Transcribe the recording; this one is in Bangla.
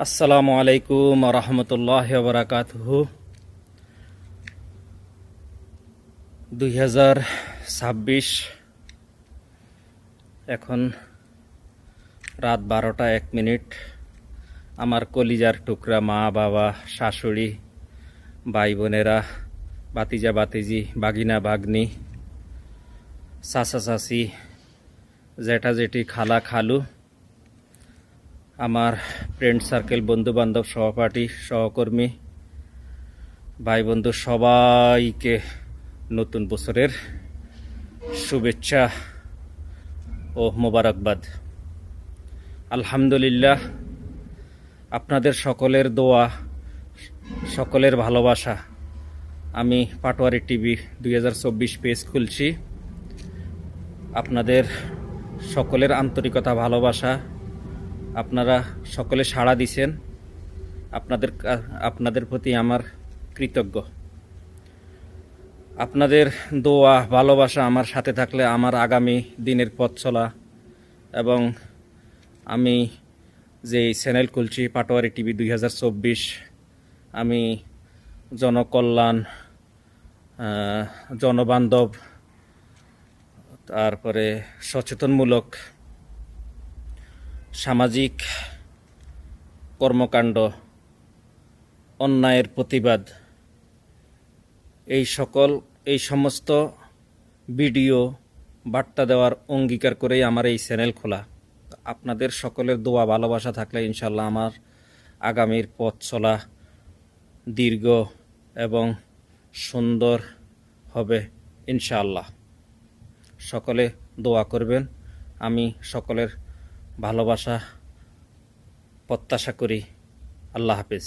আসসালামু আলাইকুম রহমতুল্লাহ বারাকাতুহু। 2026 এখন রাত 12টা 1 মিনিট। আমার কলিজার টুকরা মা বাবা শাশুড়ি ভাই বোনেরা বাতিজা বাতিজি বাগিনা বাগনি চাচা চাচি জেঠা জেঠি খালা খালু আমার ফ্রেন্ড সার্কেল বন্ধু বান্ধব সহপাঠী সহকর্মী ভাই বন্ধু সবাইকে নতুন বছরের শুভেচ্ছা ও মোবারকবাদ। আলহামদুলিল্লাহ, আপনাদের সকলের দোয়া সকলের ভালোবাসা আমি পাটোয়ারি টিভি 2024 পেজ খুলছি। আপনাদের সকলের আন্তরিকতা ভালোবাসা, আপনারা সকলে সাড়া দিছেন, আপনাদের প্রতি আমার কৃতজ্ঞ। আপনাদের দোয়া ভালোবাসা আমার সাথে থাকলে আমার আগামী দিনের পথ চলা এবং আমি যে চ্যানেল খুলছি পাটোয়ারি টিভি 2024, আমি জনকল্যাণ জনবান্ধব তারপরে সচেতনমূলক সামাজিক কর্মকাণ্ড, অন্যায়ের প্রতিবাদ, এই সমস্ত ভিডিও বার্তা দেওয়ার অঙ্গীকার করেই আমার এই চ্যানেল খোলা। আপনাদের সকলের দোয়া ভালোবাসা থাকলে ইনশাল্লাহ আমার আগামীর পথ চলা দীর্ঘ এবং সুন্দর হবে ইনশাআল্লাহ। সকলে দোয়া করবেন, আমি সকলের ভালোবাসা প্রত্যাশা করি। আল্লাহ হাফেজ।